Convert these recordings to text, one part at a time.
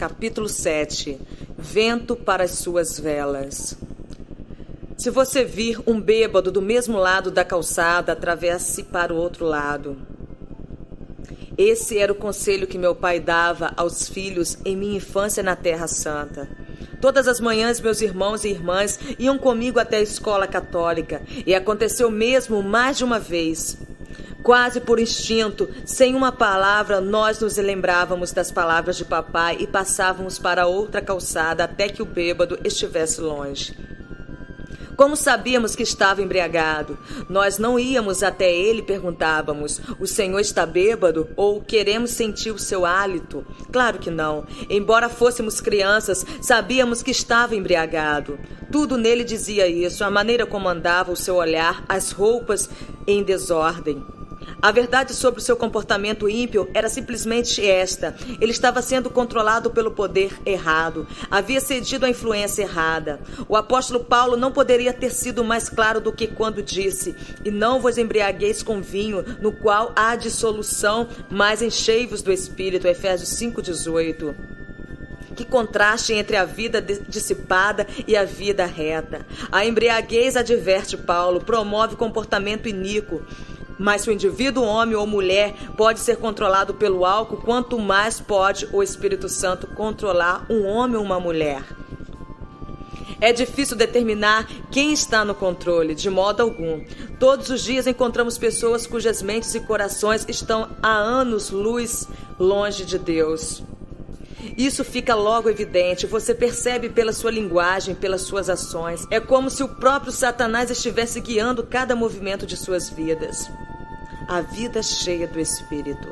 capítulo 7. Vento para as suas velas. Se você vir um bêbado do mesmo lado da calçada, atravesse para o outro lado. Esse era o conselho que meu pai dava aos filhos em minha infância na Terra Santa. Todas as manhãs meus irmãos e irmãs iam comigo até a escola católica, e aconteceu mesmo mais de uma vez. Quase por instinto, sem uma palavra, nós nos lembrávamos das palavras de papai e passávamos para outra calçada até que o bêbado estivesse longe. Como sabíamos que estava embriagado, nós não íamos até ele e perguntávamos: o senhor está bêbado? Ou queremos sentir o seu hálito? Claro que não. Embora fôssemos crianças, sabíamos que estava embriagado. Tudo nele dizia isso, a maneira como andava, o seu olhar, as roupas em desordem. A verdade sobre o seu comportamento ímpio era simplesmente esta: ele estava sendo controlado pelo poder errado, havia cedido à influência errada. O apóstolo Paulo não poderia ter sido mais claro do que quando disse: e não vos embriagueis com vinho, no qual há dissolução, mas enchei-vos do Espírito. Efésios 5,18. Que contraste entre a vida dissipada e a vida reta. A embriaguez, adverte Paulo, promove comportamento iníquo. Mas se o indivíduo, homem ou mulher, pode ser controlado pelo álcool, quanto mais pode o Espírito Santo controlar um homem ou uma mulher. É difícil determinar quem está no controle, de modo algum. Todos os dias encontramos pessoas cujas mentes e corações estão há anos-luz longe de Deus. Isso fica logo evidente, você percebe pela sua linguagem, pelas suas ações. É como se o próprio Satanás estivesse guiando cada movimento de suas vidas. A vida cheia do Espírito.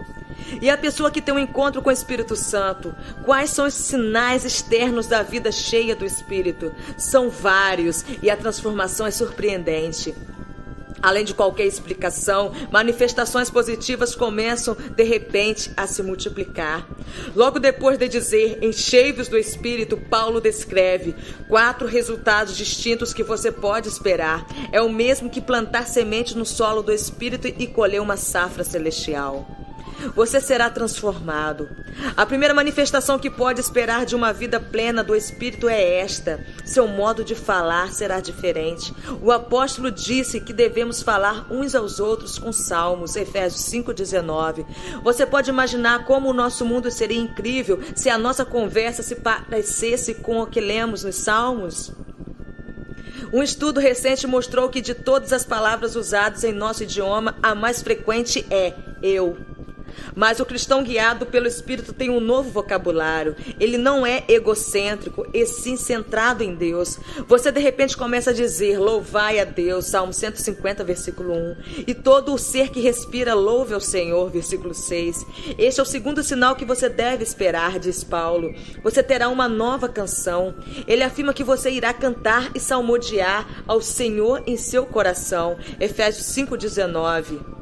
E a pessoa que tem um encontro com o Espírito Santo, quais são os sinais externos da vida cheia do Espírito? São vários e a transformação é surpreendente. Além de qualquer explicação, manifestações positivas começam, de repente, a se multiplicar. Logo depois de dizer, enchei-vos do Espírito, Paulo descreve 4 resultados distintos que você pode esperar. É o mesmo que plantar semente no solo do Espírito e colher uma safra celestial. Você será transformado. A primeira manifestação que pode esperar de uma vida plena do Espírito é esta: seu modo de falar será diferente. O apóstolo disse que devemos falar uns aos outros com salmos, Efésios 5,19. Você pode imaginar como o nosso mundo seria incrível se a nossa conversa se parecesse com o que lemos nos salmos? Um estudo recente mostrou que de todas as palavras usadas em nosso idioma, a mais frequente é eu. Mas o cristão guiado pelo Espírito tem um novo vocabulário. Ele não é egocêntrico, e sim centrado em Deus. Você de repente começa a dizer, louvai a Deus, Salmo 150, versículo 1. E todo o ser que respira louve ao Senhor, versículo 6. Este é o segundo sinal que você deve esperar, diz Paulo. Você terá uma nova canção. Ele afirma que você irá cantar e salmodiar ao Senhor em seu coração, Efésios 5,19.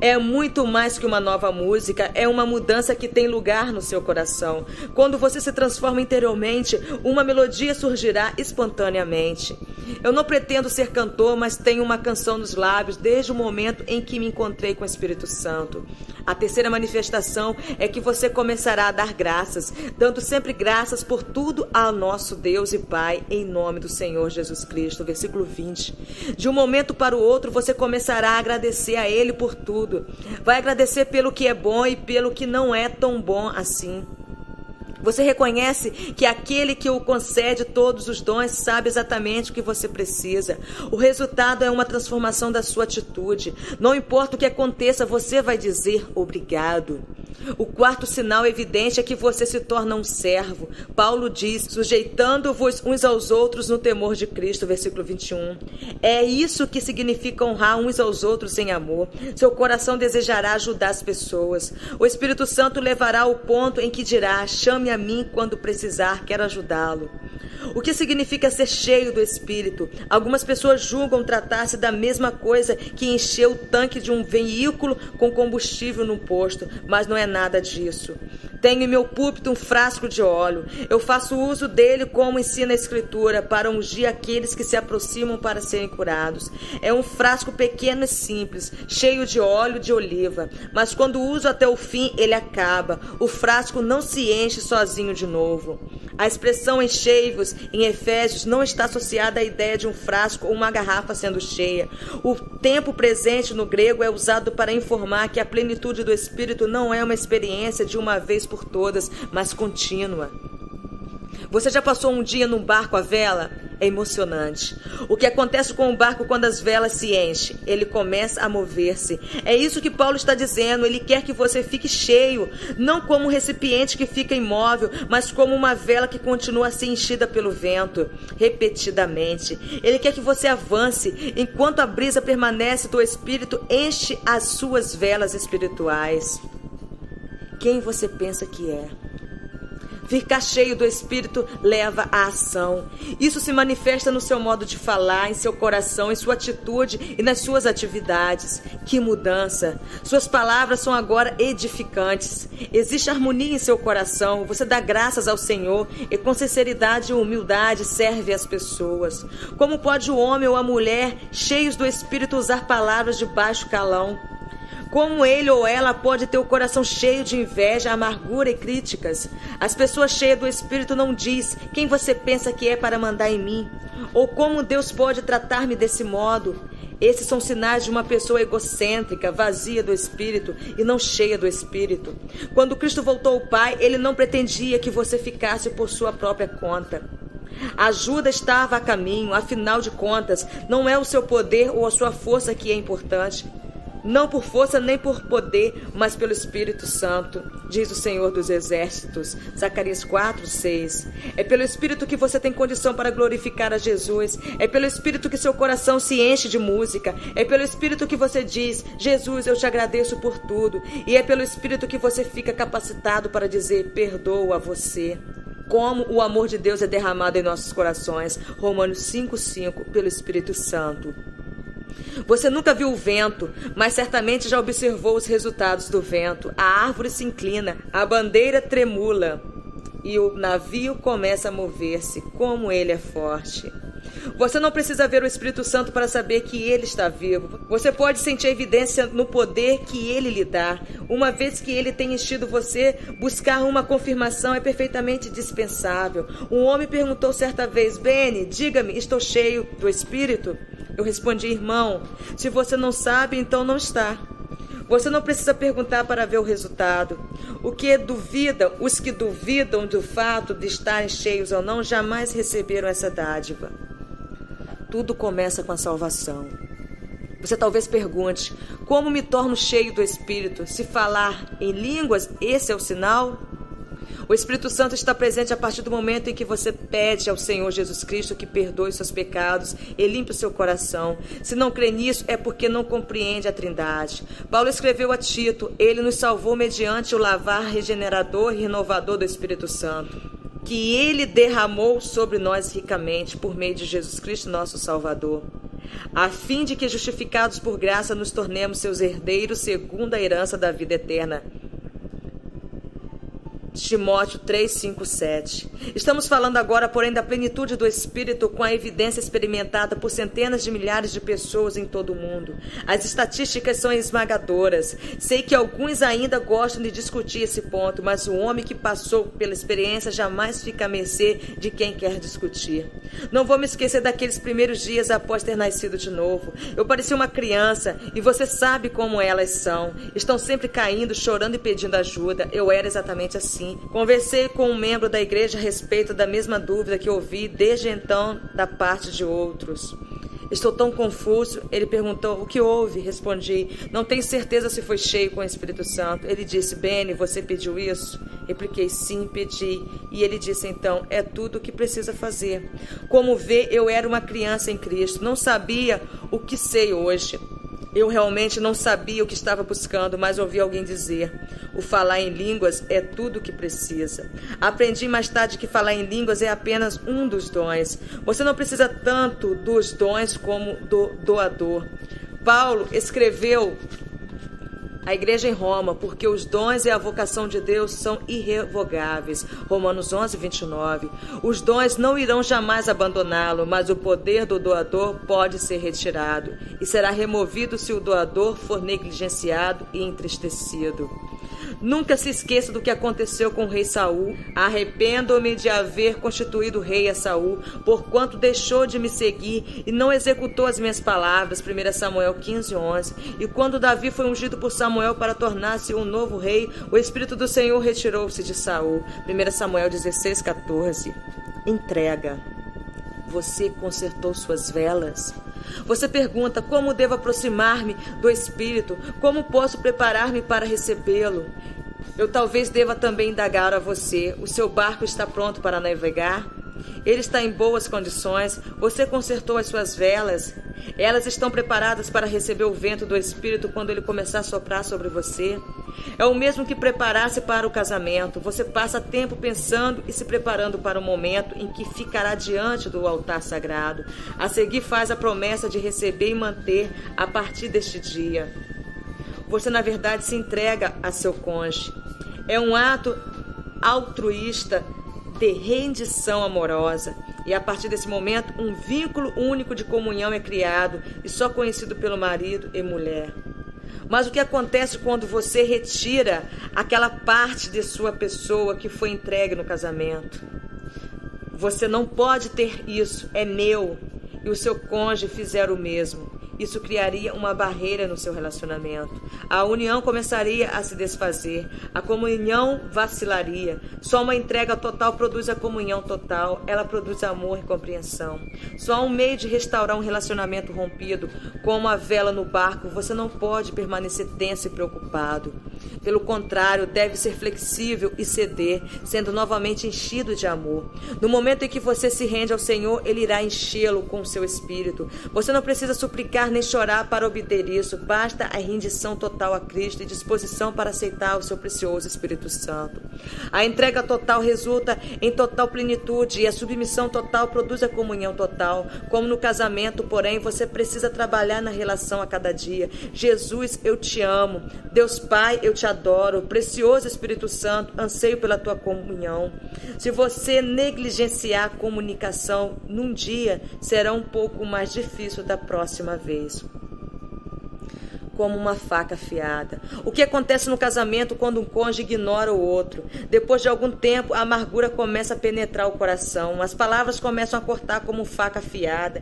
É muito mais que uma nova música, é uma mudança que tem lugar no seu coração. Quando você se transforma interiormente, uma melodia surgirá espontaneamente. Eu não pretendo ser cantor, mas tenho uma canção nos lábios desde o momento em que me encontrei com o Espírito Santo. A terceira manifestação é que você começará a dar graças, dando sempre graças por tudo ao nosso Deus e Pai, em nome do Senhor Jesus Cristo. Versículo 20. De um momento para o outro, você começará a agradecer a Ele por tudo. Vai agradecer pelo que é bom e pelo que não é tão bom assim. Você reconhece que aquele que o concede todos os dons sabe exatamente o que você precisa. O resultado é uma transformação da sua atitude. Não importa o que aconteça, você vai dizer obrigado. O quarto sinal evidente é que você se torna um servo. Paulo diz, sujeitando-vos uns aos outros no temor de Cristo, versículo 21. É isso que significa honrar uns aos outros em amor. Seu coração desejará ajudar as pessoas. O Espírito Santo levará ao ponto em que dirá, chame a mim quando precisar, quero ajudá-lo. O que significa ser cheio do Espírito? Algumas pessoas julgam tratar-se da mesma coisa que encher o tanque de um veículo com combustível no posto, mas não é nada disso. Tenho em meu púlpito um frasco de óleo. Eu faço uso dele como ensina a Escritura, para ungir aqueles que se aproximam para serem curados. É um frasco pequeno e simples, cheio de óleo de oliva. Mas quando uso até o fim, ele acaba. O frasco não se enche sozinho de novo. A expressão enchei-vos em Efésios não está associada à ideia de um frasco ou uma garrafa sendo cheia. O tempo presente no grego é usado para informar que a plenitude do Espírito não é uma experiência de uma vez por todas, mas contínua. Você já passou um dia num barco à vela? É emocionante. O que acontece com o barco quando as velas se enchem? Ele começa a mover-se. É isso que Paulo está dizendo. Ele quer que você fique cheio, não como um recipiente que fica imóvel, mas como uma vela que continua a ser enchida pelo vento, repetidamente. Ele quer que você avance, enquanto a brisa permanece do Espírito, enche as suas velas espirituais. Quem você pensa que é? Ficar cheio do Espírito leva à ação. Isso se manifesta no seu modo de falar, em seu coração, em sua atitude e nas suas atividades. Que mudança! Suas palavras são agora edificantes. Existe harmonia em seu coração. Você dá graças ao Senhor e com sinceridade e humildade serve as pessoas. Como pode o homem ou a mulher cheios do Espírito usar palavras de baixo calão? Como ele ou ela pode ter o coração cheio de inveja, amargura e críticas? As pessoas cheias do Espírito não diz quem você pensa que é para mandar em mim, ou como Deus pode tratar-me desse modo. Esses são sinais de uma pessoa egocêntrica, vazia do Espírito e não cheia do Espírito. Quando Cristo voltou ao Pai, ele não pretendia que você ficasse por sua própria conta. A ajuda estava a caminho, afinal de contas, não é o seu poder ou a sua força que é importante. Não por força nem por poder, mas pelo Espírito Santo, diz o Senhor dos Exércitos. Zacarias 4:6. É pelo Espírito que você tem condição para glorificar a Jesus. É pelo Espírito que seu coração se enche de música. É pelo Espírito que você diz: Jesus, eu te agradeço por tudo. E é pelo Espírito que você fica capacitado para dizer: perdoo a você. Como o amor de Deus é derramado em nossos corações. Romanos 5:5, pelo Espírito Santo. Você nunca viu o vento, mas certamente já observou os resultados do vento. A árvore se inclina, a bandeira tremula e o navio começa a mover-se. Como ele é forte! Você não precisa ver o Espírito Santo para saber que ele está vivo. Você pode sentir a evidência no poder que ele lhe dá. Uma vez que ele tem enchido você, buscar uma confirmação é perfeitamente dispensável. Um homem perguntou certa vez: Beni, diga-me, estou cheio do Espírito? Eu respondi: irmão, se você não sabe, então não está. Você não precisa perguntar para ver o resultado. Os que duvidam do fato de estarem cheios ou não, jamais receberam essa dádiva. Tudo começa com a salvação. Você talvez pergunte: como me torno cheio do Espírito? Se falar em línguas, esse é o sinal? O Espírito Santo está presente a partir do momento em que você pede ao Senhor Jesus Cristo que perdoe seus pecados e limpe o seu coração. Se não crê nisso, é porque não compreende a Trindade. Paulo escreveu a Tito: ele nos salvou mediante o lavar regenerador e renovador do Espírito Santo, que ele derramou sobre nós ricamente por meio de Jesus Cristo, nosso Salvador, a fim de que, justificados por graça, nos tornemos seus herdeiros segundo a herança da vida eterna. Timóteo 3, 5, 7. Estamos falando agora, porém, da plenitude do Espírito com a evidência experimentada por centenas de milhares de pessoas em todo o mundo. As estatísticas são esmagadoras. Sei que alguns ainda gostam de discutir esse ponto, mas o homem que passou pela experiência jamais fica à mercê de quem quer discutir. Não vou me esquecer daqueles primeiros dias após ter nascido de novo. Eu parecia uma criança e você sabe como elas são. Estão sempre caindo, chorando e pedindo ajuda. Eu era exatamente assim. Conversei com um membro da igreja a respeito da mesma dúvida que ouvi desde então da parte de outros. Estou tão confuso. Ele perguntou: o que houve? Respondi: não tenho certeza se foi cheio com o Espírito Santo. Ele disse: Beni, você pediu isso? Repliquei: sim, pedi. E ele disse então: é tudo o que precisa fazer. Como vê, eu era uma criança em Cristo. Não sabia o que sei hoje. Eu realmente não sabia o que estava buscando, mas ouvi alguém dizer: o falar em línguas é tudo o que precisa. Aprendi mais tarde que falar em línguas é apenas um dos dons. Você não precisa tanto dos dons como do doador. Paulo escreveu A igreja em Roma, porque os dons e a vocação de Deus são irrevogáveis. Romanos 11, 29. Os dons não irão jamais abandoná-lo, mas o poder do doador pode ser retirado e será removido se o doador for negligenciado e entristecido. Nunca se esqueça do que aconteceu com o rei Saul. Arrependo-me de haver constituído rei a Saul, porquanto deixou de me seguir e não executou as minhas palavras. 1 Samuel 15, 11. E quando Davi foi ungido por Samuel para tornar-se um novo rei, o Espírito do Senhor retirou-se de Saul. 1 Samuel 16, 14. Entrega. Você consertou suas velas? Você pergunta: como devo aproximar-me do Espírito? Como posso preparar-me para recebê-lo? Eu talvez deva também indagar a você: o seu barco está pronto para navegar? Ele está em boas condições? Você consertou as suas velas? Elas estão preparadas para receber o vento do Espírito quando ele começar a soprar sobre você? É o mesmo que preparar-se para o casamento. Você passa tempo pensando e se preparando para o momento em que ficará diante do altar sagrado. A seguir faz a promessa de receber e manter a partir deste dia. Você, na verdade, se entrega a seu cônjuge. É um ato altruísta de rendição amorosa. E a partir desse momento, um vínculo único de comunhão é criado e só conhecido pelo marido e mulher. Mas o que acontece quando você retira aquela parte de sua pessoa que foi entregue no casamento? Você não pode ter isso, é meu. E o seu cônjuge fizer o mesmo. Isso criaria uma barreira no seu relacionamento. A união começaria a se desfazer. A comunhão vacilaria. Só uma entrega total produz a comunhão total. Ela produz amor e compreensão. Só há um meio de restaurar um relacionamento rompido. Como a vela no barco, você não pode permanecer tenso e preocupado. Pelo contrário, deve ser flexível e ceder, sendo novamente enchido de amor. No momento em que você se rende ao Senhor, Ele irá enchê-lo com o seu espírito. Você não precisa suplicar nem chorar para obter isso. Basta a rendição total a Cristo e disposição para aceitar o seu precioso Espírito Santo. A entrega total resulta em total plenitude e a submissão total produz a comunhão total. Como no casamento, porém, você precisa trabalhar na relação a cada dia. Jesus, eu te amo. Deus Pai, eu te adoro. Precioso Espírito Santo, anseio pela tua comunhão. Se você negligenciar a comunicação num dia, será um pouco mais difícil da próxima vez. Como uma faca afiada. O que acontece no casamento quando um cônjuge ignora o outro? Depois de algum tempo, a amargura começa a penetrar o coração. As palavras começam a cortar como faca afiada.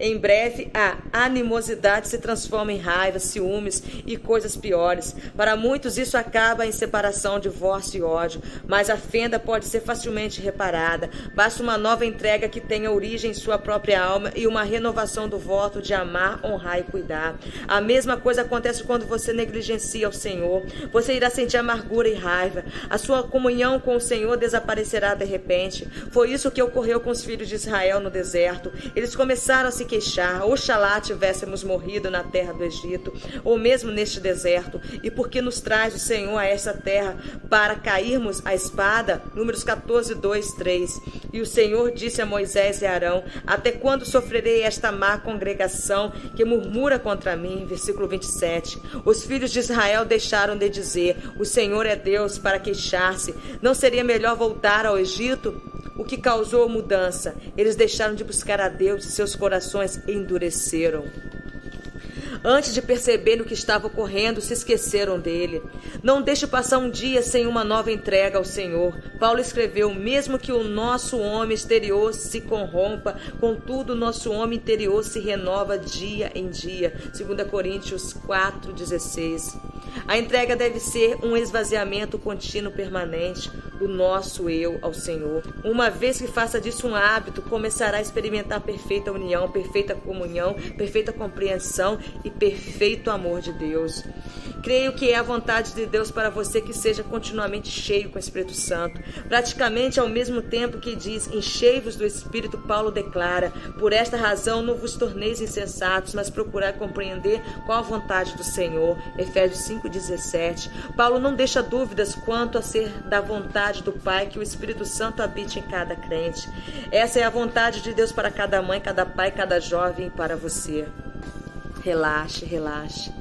Em breve, a animosidade se transforma em raiva, ciúmes e coisas piores. Para muitos, isso acaba em separação, divórcio e ódio. Mas a fenda pode ser facilmente reparada. Basta uma nova entrega que tenha origem em sua própria alma e uma renovação do voto de amar, honrar e cuidar. A mesma coisa acontece quando você negligencia o Senhor. Você irá sentir amargura e raiva. A sua comunhão com o Senhor desaparecerá de repente. Foi isso que ocorreu com os filhos de Israel no deserto. Eles começaram a se queixar: oxalá tivéssemos morrido na terra do Egito, ou mesmo neste deserto, e por que nos traz o Senhor a essa terra para cairmos à espada? Números 14, 2, 3. E o Senhor disse a Moisés e Arão: até quando sofrerei esta má congregação que murmura contra mim? Versículo 27. Os filhos de Israel deixaram de dizer: o Senhor é Deus, para queixar-se. Não seria melhor voltar ao Egito? O que causou mudança? Eles deixaram de buscar a Deus e seus corações endureceram. Antes de perceber o que estava ocorrendo, se esqueceram dele. Não deixe passar um dia sem uma nova entrega ao Senhor. Paulo escreveu: mesmo que o nosso homem exterior se corrompa, contudo o nosso homem interior se renova dia em dia. 2 Coríntios 4:16. A entrega deve ser um esvaziamento contínuo permanente do nosso eu ao Senhor. Uma vez que faça disso um hábito, começará a experimentar perfeita união, perfeita comunhão, perfeita compreensão e perfeito amor de Deus. Creio que é a vontade de Deus para você que seja continuamente cheio com o Espírito Santo. Praticamente ao mesmo tempo que diz: enchei-vos do Espírito, Paulo declara: por esta razão não vos torneis insensatos, mas procurai compreender qual a vontade do Senhor. Efésios 5:17. Paulo não deixa dúvidas quanto a ser da vontade do Pai que o Espírito Santo habite em cada crente. Essa é a vontade de Deus para cada mãe, cada pai, cada jovem e para você. Relaxe, relaxe.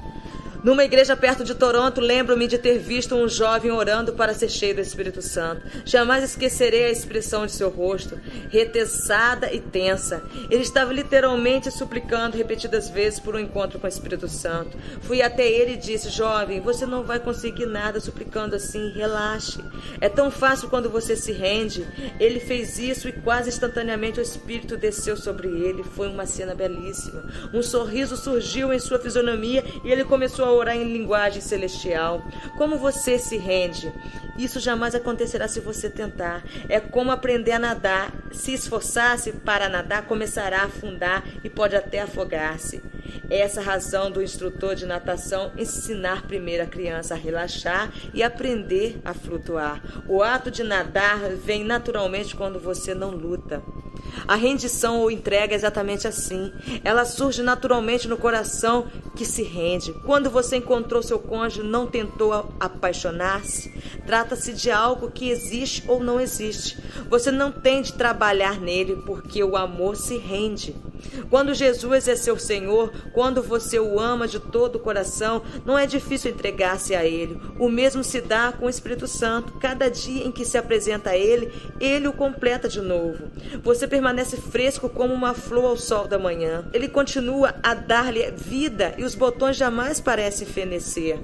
Numa igreja perto de Toronto, lembro-me de ter visto um jovem orando para ser cheio do Espírito Santo. Jamais esquecerei a expressão de seu rosto, retesada e tensa. Ele estava literalmente suplicando repetidas vezes por um encontro com o Espírito Santo. Fui até ele e disse: jovem, você não vai conseguir nada suplicando assim, relaxe. É tão fácil quando você se rende. Ele fez isso e quase instantaneamente o Espírito desceu sobre ele. Foi uma cena belíssima. Um sorriso surgiu em sua fisionomia e ele começou a orar em linguagem celestial. Como você se rende? Isso jamais acontecerá se você tentar. É como aprender a nadar. Se esforçar-se para nadar, começará a afundar e pode até afogar-se. É essa a razão do instrutor de natação ensinar primeiro a criança a relaxar e aprender a flutuar. O ato de nadar vem naturalmente quando você não luta. A rendição ou entrega é exatamente assim. Ela surge naturalmente no coração que se rende. Quando você encontrou seu cônjuge, não tentou apaixonar-se. Trata-se de algo que existe ou não existe. Você não tem de trabalhar nele porque o amor se rende. Quando Jesus é seu Senhor, quando você o ama de todo o coração, não é difícil entregar-se a Ele. O mesmo se dá com o Espírito Santo. Cada dia em que se apresenta a Ele, Ele o completa de novo. Você permanece fresco como uma flor ao sol da manhã. Ele continua a dar-lhe vida e os botões jamais parecem fenecer.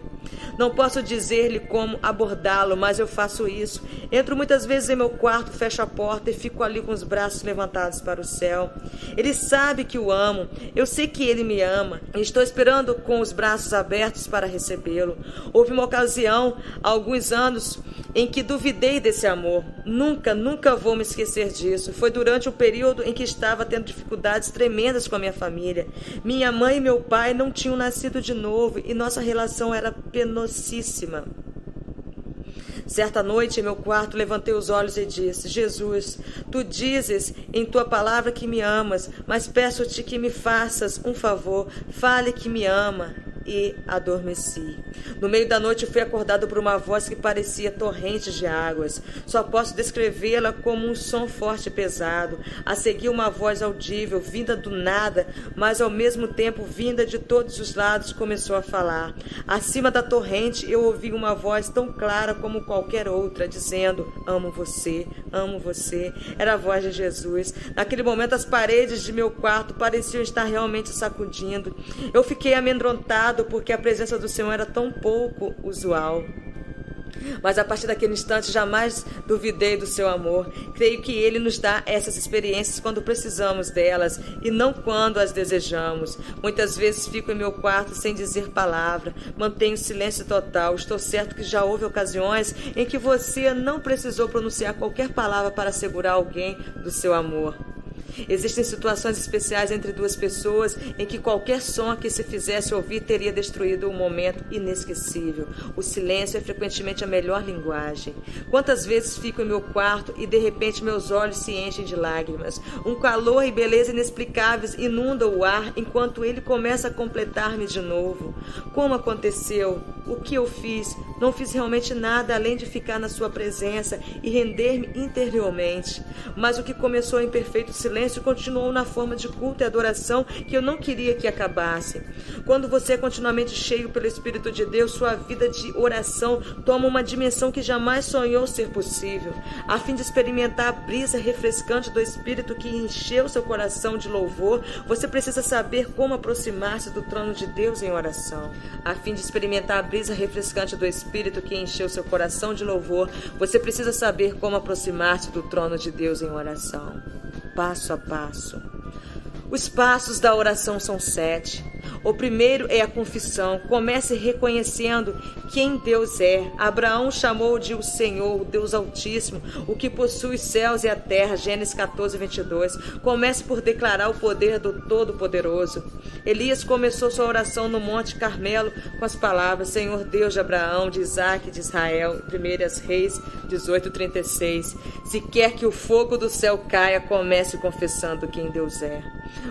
Não posso dizer-lhe como abordá-lo, mas eu faço isso. Entro muitas vezes em meu quarto, fecho a porta e fico ali com os braços levantados para o céu. Ele sabe que o amo. Eu sei que ele me ama. Estou esperando com os braços abertos para recebê-lo. Houve uma ocasião, há alguns anos, em que duvidei desse amor. Nunca vou me esquecer disso. Foi durante o período em que estava tendo dificuldades tremendas com a minha família. Minha mãe e meu pai não tinham nascido de novo e nossa relação era penosíssima. Certa noite, em meu quarto, levantei os olhos e disse: Jesus, tu dizes em tua palavra que me amas, mas peço-te que me faças um favor, fale que me ama. E adormeci. No meio da noite fui acordado por uma voz que parecia torrentes de águas. Só posso descrevê-la como um som forte e pesado. A seguir uma voz audível, vinda do nada, mas ao mesmo tempo vinda de todos os lados, começou a falar. Acima da torrente eu ouvi uma voz tão clara como qualquer outra, dizendo: amo você, amo você. Era a voz de Jesus. Naquele momento as paredes de meu quarto pareciam estar realmente sacudindo. Eu fiquei amedrontado porque a presença do Senhor era tão pouco usual. Mas a partir daquele instante jamais duvidei do seu amor. Creio que Ele nos dá essas experiências quando precisamos delas e não quando as desejamos. Muitas vezes fico em meu quarto sem dizer palavra, mantenho silêncio total. Estou certo que já houve ocasiões em que você não precisou pronunciar qualquer palavra para assegurar alguém do seu amor. Existem situações especiais entre duas pessoas em que qualquer som que se fizesse ouvir teria destruído um momento inesquecível. O silêncio é frequentemente a melhor linguagem. Quantas vezes fico em meu quarto e de repente meus olhos se enchem de lágrimas. Um calor e beleza inexplicáveis inundam o ar enquanto ele começa a completar-me de novo. Como aconteceu? O que eu fiz? Não fiz realmente nada além de ficar na sua presença e render-me interiormente. Mas o que começou em perfeito silêncio continuou na forma de culto e adoração que eu não queria que acabasse. Quando você é continuamente cheio pelo Espírito de Deus, sua vida de oração toma uma dimensão que jamais sonhou ser possível. A fim de experimentar a brisa refrescante do Espírito que encheu seu coração de louvor, você precisa saber como aproximar-se do trono de Deus em oração. A fim de experimentar a brisa refrescante do Espírito que encheu seu coração de louvor, você precisa saber como aproximar-se do trono de Deus em oração. Passo a passo. Os passos da oração são 7. O primeiro é a confissão. Comece reconhecendo quem Deus é. Abraão chamou de o Senhor, o Deus Altíssimo, o que possui os céus e a terra. Gênesis 14, 22. Comece por declarar o poder do Todo-Poderoso. Elias começou sua oração no Monte Carmelo com as palavras: Senhor Deus de Abraão, de Isaque e de Israel. 1 Reis 18:36. Se quer que o fogo do céu caia, comece confessando quem Deus é.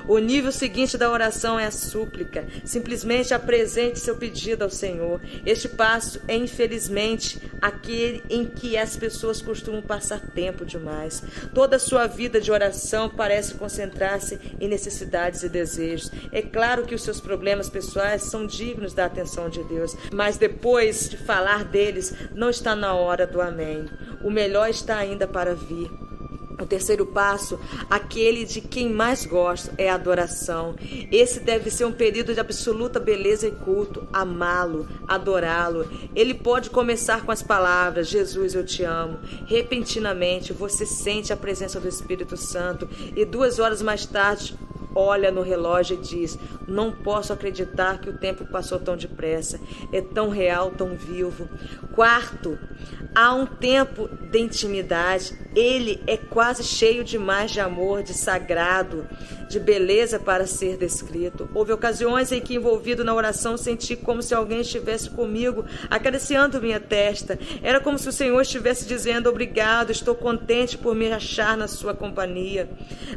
O nível seguinte da oração é a súplica. Simplesmente apresente seu pedido ao Senhor. Este passo passo é, infelizmente, aquele em que as pessoas costumam passar tempo demais. Toda a sua vida de oração parece concentrar-se em necessidades e desejos. É claro que os seus problemas pessoais são dignos da atenção de Deus, mas depois de falar deles, não está na hora do amém. O melhor está ainda para vir. O terceiro passo, aquele de quem mais gosto, é a adoração. Esse deve ser um período de absoluta beleza e culto, amá-lo, adorá-lo. Ele pode começar com as palavras, Jesus, eu te amo. Repentinamente, você sente a presença do Espírito Santo e 2 horas mais tarde, olha no relógio e diz: não posso acreditar que o tempo passou tão depressa. É tão real, tão vivo. Quarto, há um tempo de intimidade. Ele é quase cheio demais de amor, de sagrado, de beleza para ser descrito. Houve ocasiões em que, envolvido na oração, senti como se alguém estivesse comigo, acariciando minha testa. Era como se o Senhor estivesse dizendo: obrigado, estou contente por me achar na sua companhia.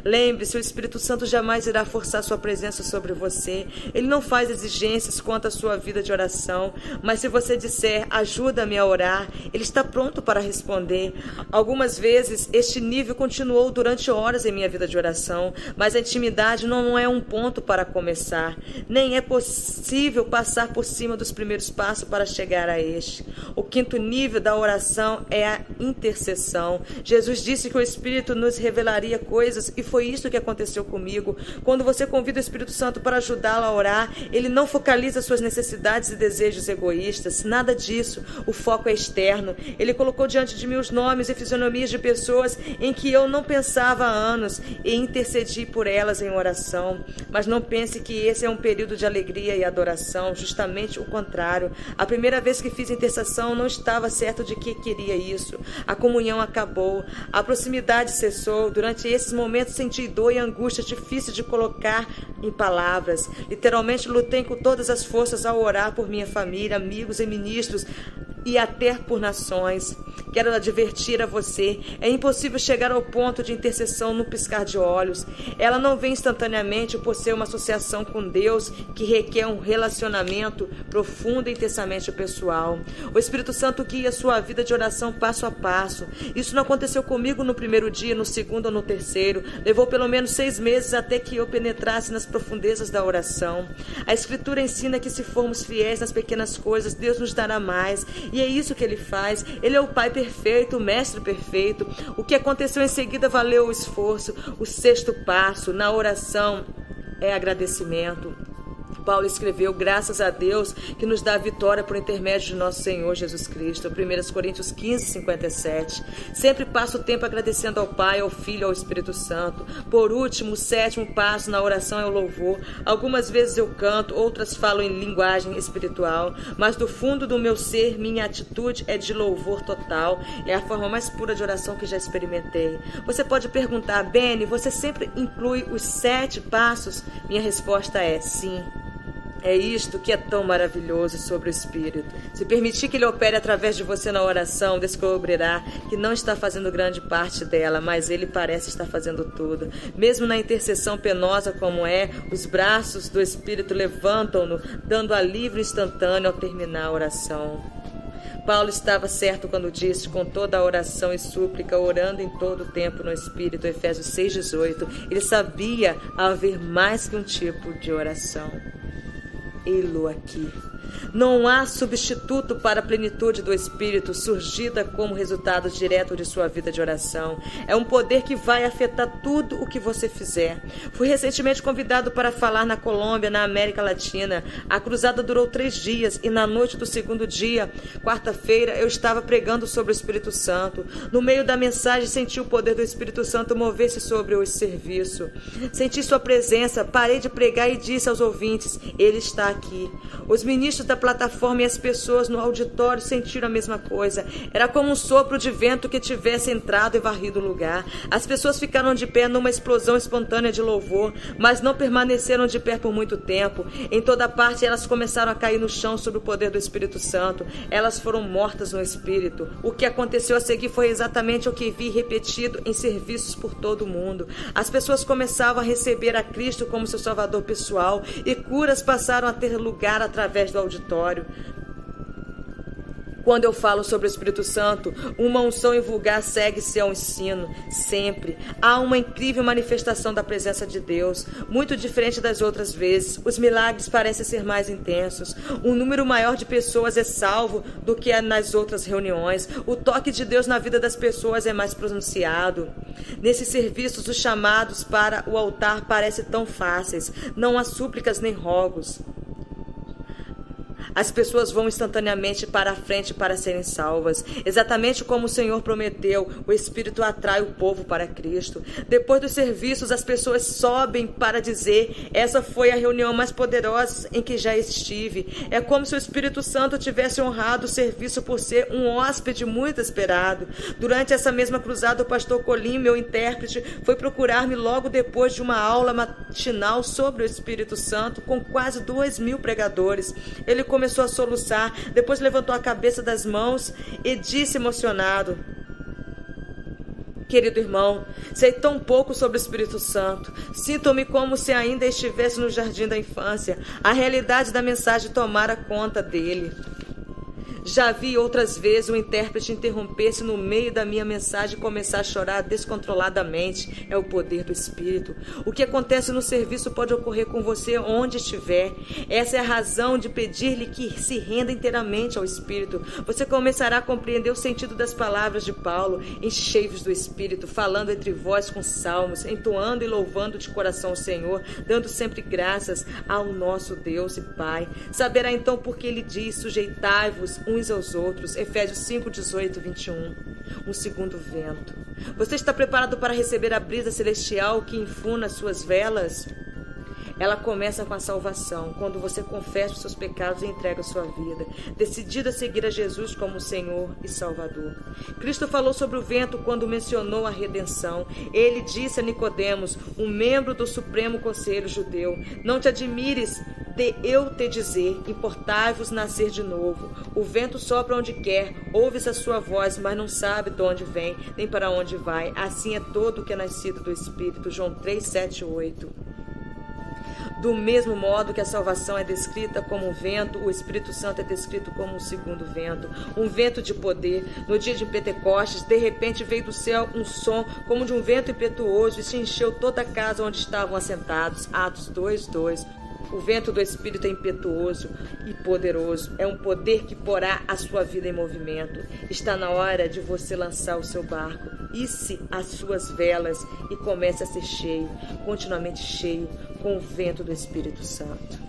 Lembre-se, o Espírito Santo jamais irá forçar sua presença sobre você. Ele não faz exigências quanto à sua vida de oração, mas se você disser: ajuda-me a orar, ele está pronto para responder. Algumas vezes este nível continuou durante horas em minha vida de oração, mas a intimidade não é um ponto para começar. Nem é possível passar por cima dos primeiros passos para chegar a este. O quinto nível da oração é a intercessão. Jesus disse que o Espírito nos revelaria coisas e foi isso que aconteceu comigo. Quando você convida o Espírito Santo para ajudá-lo a orar, ele não focaliza suas necessidades e desejos egoístas. Nada disso. O foco é externo. Ele colocou diante de mim os nomes e fisionomias de pessoas em que eu não pensava há anos e intercedi por elas em oração. Mas não pense que esse é um período de alegria e adoração, justamente o contrário. A primeira vez que fiz intercessão não estava certo de que queria isso. A comunhão acabou, a proximidade cessou. Durante esses momentos senti dor e angústia difícil de colocar em palavras. Literalmente lutei com todas as forças ao orar por minha família, amigos e ministros, e até por nações. Quero advertir a você, é impossível chegar ao ponto de intercessão no piscar de olhos. Ela não vem instantaneamente por ser uma associação com Deus que requer um relacionamento profundo e intensamente pessoal. O Espírito Santo guia sua vida de oração passo a passo. Isso não aconteceu comigo no primeiro dia, no segundo ou no terceiro. Levou pelo menos 6 meses até que eu penetrasse nas profundezas da oração. A Escritura ensina que se formos fiéis nas pequenas coisas, Deus nos dará mais. E é isso que Ele faz. Ele é o Pai perfeito, o Mestre perfeito. O que aconteceu em seguida valeu o esforço. O sexto passo na oração é agradecimento. Paulo escreveu: graças a Deus que nos dá a vitória por intermédio de nosso Senhor Jesus Cristo. 1 Coríntios 15, 57. Sempre passo o tempo agradecendo ao Pai, ao Filho e ao Espírito Santo. Por último, o sétimo passo na oração é o louvor. Algumas vezes eu canto, outras falo em linguagem espiritual, mas do fundo do meu ser, minha atitude é de louvor total. É a forma mais pura de oração que já experimentei. Você pode perguntar: Beni, você sempre inclui os 7 passos? Minha resposta é sim. É isto que é tão maravilhoso sobre o Espírito. Se permitir que Ele opere através de você na oração, descobrirá que não está fazendo grande parte dela, mas Ele parece estar fazendo tudo. Mesmo na intercessão penosa como é, os braços do Espírito levantam-no, dando alívio instantâneo ao terminar a oração. Paulo estava certo quando disse: com toda a oração e súplica, orando em todo o tempo no Espírito. Efésios 6,18. Ele sabia haver mais que um tipo de oração. Ei-lo aqui. Não há substituto para a plenitude do Espírito surgida como resultado direto de sua vida de oração. É um poder que vai afetar tudo o que você fizer. Fui recentemente convidado para falar na Colômbia, na América Latina. A cruzada durou 3 dias e na noite do segundo dia, quarta-feira, eu estava pregando sobre o Espírito Santo. No meio da mensagem, senti o poder do Espírito Santo mover-se sobre o serviço. Senti sua presença, parei de pregar e disse aos ouvintes: Ele está aqui. Os ministros da plataforma e as pessoas no auditório sentiram a mesma coisa. Era como um sopro de vento que tivesse entrado e varrido o lugar. As pessoas ficaram de pé numa explosão espontânea de louvor, mas não permaneceram de pé por muito tempo. Em toda parte elas começaram a cair no chão sob o poder do Espírito Santo. Elas foram mortas no Espírito. O que aconteceu a seguir foi exatamente o que vi repetido em serviços por todo o mundo. As pessoas começavam a receber a Cristo como seu Salvador pessoal e curas passaram a ter lugar através do auditório. Quando eu falo sobre o Espírito Santo, uma unção invulgar segue-se ao ensino, sempre. Há uma incrível manifestação da presença de Deus, muito diferente das outras vezes. Os milagres parecem ser mais intensos. Um número maior de pessoas é salvo do que nas outras reuniões. O toque de Deus na vida das pessoas é mais pronunciado. Nesses serviços, os chamados para o altar parecem tão fáceis. Não há súplicas nem rogos. As pessoas vão instantaneamente para a frente para serem salvas. Exatamente como o Senhor prometeu, o Espírito atrai o povo para Cristo. Depois dos serviços, as pessoas sobem para dizer: essa foi a reunião mais poderosa em que já estive. É como se o Espírito Santo tivesse honrado o serviço por ser um hóspede muito esperado. Durante essa mesma cruzada, o pastor Colim, meu intérprete, foi procurar-me logo depois de uma aula matinal sobre o Espírito Santo, com quase 2.000 pregadores. Ele começou a soluçar, depois levantou a cabeça das mãos e disse emocionado: querido irmão, sei tão pouco sobre o Espírito Santo. Sinto-me como se ainda estivesse no jardim da infância. A realidade da mensagem tomara conta dele. Já vi outras vezes o intérprete interromper-se no meio da minha mensagem e começar a chorar descontroladamente. É o poder do Espírito. O que acontece no serviço pode ocorrer com você onde estiver. Essa é a razão de pedir-lhe que se renda inteiramente ao Espírito. Você começará a compreender o sentido das palavras de Paulo. Enchei-vos do Espírito, falando entre vós com salmos, entoando e louvando de coração o Senhor, dando sempre graças ao nosso Deus e Pai. Saberá então por que ele diz: sujeitai-vos uns aos outros. Efésios 5, 18, 21. Um segundo vento. Você está preparado para receber a brisa celestial que infuna as suas velas? Ela começa com a salvação, quando você confessa os seus pecados e entrega a sua vida, decidido a seguir a Jesus como Senhor e Salvador. Cristo falou sobre o vento quando mencionou a redenção. Ele disse a Nicodemos, um membro do Supremo Conselho Judeu: não te admires de eu te dizer, importai-vos nascer de novo. O vento sopra onde quer, ouve-se a sua voz, mas não sabe de onde vem, nem para onde vai. Assim é todo o que é nascido do Espírito. João 3, 7, 8. Do mesmo modo que a salvação é descrita como um vento, o Espírito Santo é descrito como um segundo vento, um vento de poder. No dia de Pentecostes, de repente veio do céu um som como de um vento impetuoso e se encheu toda a casa onde estavam assentados. Atos 2, 2. O vento do Espírito é impetuoso e poderoso. É um poder que porá a sua vida em movimento. Está na hora de você lançar o seu barco, isse as suas velas e comece a ser cheio, continuamente cheio, com o vento do Espírito Santo.